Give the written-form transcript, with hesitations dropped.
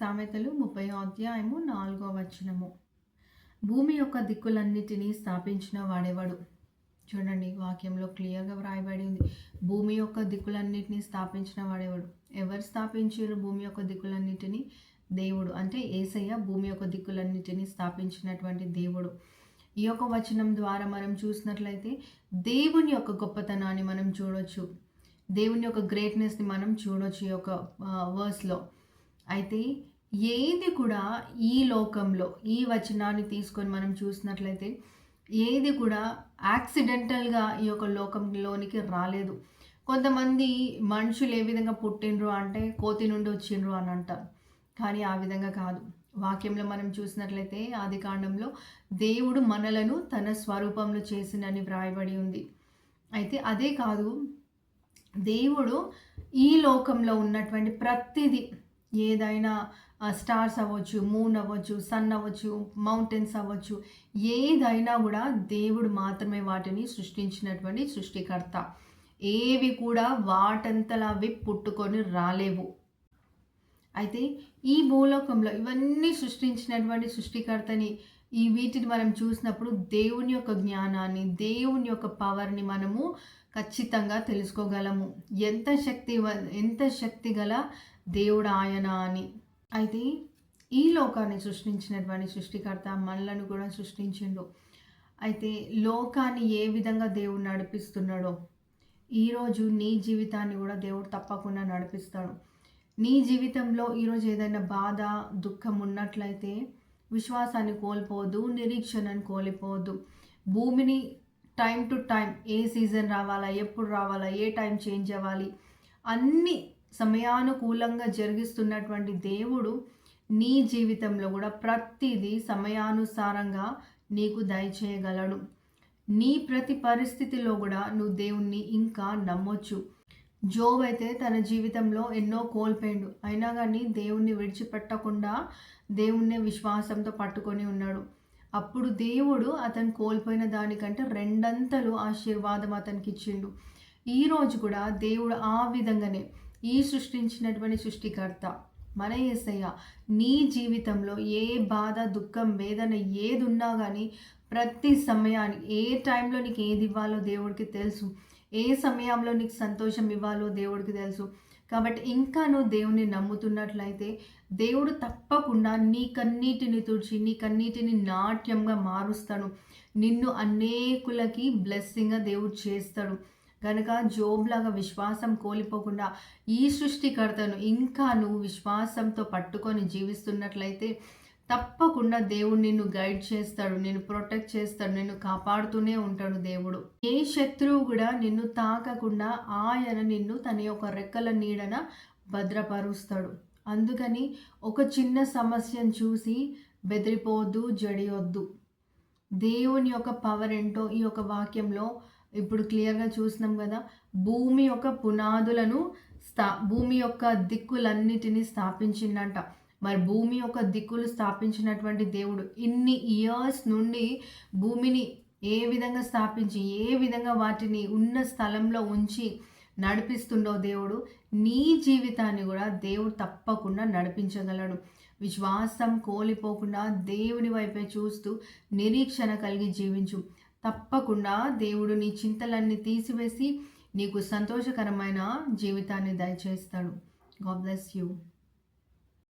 సామెతలు 30వ అధ్యాయము 4వ వచనము. భూమి యొక్క దిక్కులన్నిటినీ స్థాపించిన వాడెవడు? చూడండి, వాక్యంలో క్లియర్గా వ్రాయబడి ఉంది. భూమి యొక్క దిక్కులన్నిటినీ స్థాపించిన వాడెవడు? ఎవరు స్థాపించారు భూమి యొక్క దిక్కులన్నిటినీ? దేవుడు, అంటే యేసయ్య భూమి యొక్క దిక్కులన్నిటినీ స్థాపించినటువంటి దేవుడు. ఈ యొక్క వచనం ద్వారా మనం చూసినట్లయితే దేవుని యొక్క గొప్పతనాన్ని మనం చూడొచ్చు, దేవుని యొక్క గ్రేట్నెస్ని మనం చూడొచ్చు ఈ యొక్క వర్స్లో. అయితే ఏది కూడా ఈ లోకంలో, ఈ వచనాన్ని తీసుకొని మనం చూసినట్లయితే ఏది కూడా యాక్సిడెంటల్గా ఈ యొక్క లోకంలోనికి రాలేదు. కొంతమంది మనుషులు ఏ విధంగా పుట్టిండ్రు అంటే కోతి నుండి వచ్చిండ్రు అని అంటారు, కానీ ఆ విధంగా కాదు. వాక్యంలో మనం చూసినట్లయితే ఆదికాండంలో దేవుడు మనలను తన స్వరూపంలో చేసినని వ్రాయబడి ఉంది. అయితే అదే కాదు, దేవుడు ఈ లోకంలో ఉన్నటువంటి ప్రతిదీ, ఏదైనా స్టార్స్ అవ్వచ్చు, మూన్ అవ్వచ్చు, సన్ అవ్వచ్చు, మౌంటైన్స్ అవ్వచ్చు, ఏదైనా కూడా దేవుడు మాత్రమే వాటిని సృష్టించినటువంటి సృష్టికర్త. ఏవి కూడా వాటంతలా అవి పుట్టుకొని రాలేవు. అయితే ఈ భూలోకంలో ఇవన్నీ సృష్టించినటువంటి సృష్టికర్తని, వీటిని మనం చూసినప్పుడు దేవుని యొక్క జ్ఞానాన్ని, దేవుని యొక్క పవర్ని మనము ఖచ్చితంగా తెలుసుకోగలము. ఎంత శక్తి గల దేవుడు ఆయన అని. అయితే ఈ లోకాన్ని సృష్టించినటువంటి సృష్టికర్త మనలను కూడా సృష్టించిండు. అయితే లోకాన్ని ఏ విధంగా దేవుడు నడిపిస్తున్నాడో ఈరోజు నీ జీవితాన్ని కూడా దేవుడు తప్పకుండా నడిపిస్తాడు. నీ జీవితంలో ఈరోజు ఏదైనా బాధ, దుఃఖం ఉన్నట్లయితే విశ్వాసాన్ని కోల్పోవద్దు, నిరీక్షణను కోల్పోవద్దు. భూమిని time to time, A season రావాలా, ఎప్పుడు రావాలా, ఏ టైం చేంజ్ అవ్వాలి, అన్ని సమయానుకూలంగా జరిగిస్తున్నటువంటి దేవుడు నీ జీవితంలో కూడా ప్రతిదీ సమయానుసారంగా నీకు దయచేయగలడు. నీ ప్రతి పరిస్థితిలో కూడా నువ్వు దేవుణ్ణి ఇంకా నమ్మొచ్చు. జోబ్ అయితే తన జీవితంలో ఎన్నో కోల్పోయిండు, అయినా కానీ దేవుణ్ణి విడిచిపెట్టకుండా దేవుణ్ణి విశ్వాసంతో పట్టుకొని ఉన్నాడు. అప్పుడు దేవుడు అతను కోల్పోయిన దానికంటే రెండంతలు ఆశీర్వాదం అతనికి ఇచ్చిండు. ఈరోజు కూడా దేవుడు ఆ విధంగానే, ఈ సృష్టించినటువంటి సృష్టికర్త మన యేసయ్య నీ జీవితంలో ఏ బాధ, దుఃఖం, వేదన ఏది ఉన్నా కానీ ప్రతి సమయానికి, ఏ టైంలో నీకు ఏది ఇవ్వాలో దేవుడికి తెలుసు, ఏ సమయంలో నీకు సంతోషం ఇవ్వాలో దేవుడికి తెలుసు. కాబట్టి ఇంకా నువ్వు దేవుని నమ్ముతున్నట్లయితే దేవుడు తప్పకుండా నీ కన్నీటిని తుడిచి, నీ కన్నీటిని నాట్యంగా మారుస్తాడు. నిన్ను అనేకులకి బ్లెస్సింగ్గా దేవుడు చేస్తాడు. కనుక జోబ్లాగా విశ్వాసం కోల్పోకుండా ఈ సృష్టికర్తను ఇంకా నువ్వు విశ్వాసంతో పట్టుకొని జీవిస్తున్నట్లయితే తప్పకుండా దేవుడు నిన్ను గైడ్ చేస్తాడు, నిన్ను ప్రొటెక్ట్ చేస్తాడు, నిన్ను కాపాడుతూనే ఉంటాడు దేవుడు. ఏ శత్రువు కూడా నిన్ను తాకకుండా ఆయన నిన్ను తన యొక్క రెక్కల నీడన భద్రపరుస్తాడు. అందుకని ఒక చిన్న సమస్యను చూసి బెదిరిపోవద్దు, జడియొద్దు. దేవుని యొక్క పవర్ ఏంటో ఈ యొక్క వాక్యంలో ఇప్పుడు క్లియర్గా చూసినాం కదా. భూమి యొక్క పునాదులను భూమి యొక్క దిక్కులన్నిటినీ స్థాపించిందంట. మరి భూమి యొక్క దిక్కులు స్థాపించినటువంటి దేవుడు ఇన్ని ఇయర్స్ నుండి భూమిని ఏ విధంగా స్థాపించి, ఏ విధంగా వాటిని ఉన్న స్థలంలో ఉంచి నడిపిస్తుండో దేవుడు, నీ జీవితాన్ని కూడా దేవుడు తప్పకుండా నడిపించగలడు. విశ్వాసం కోల్పోకుండా దేవుని వైపే చూస్తూ నిరీక్షణ కలిగి జీవించు. తప్పకుండా దేవుడు నీ చింతలన్నీ తీసివేసి నీకు సంతోషకరమైన జీవితాన్ని దయచేస్తాడు. God bless you.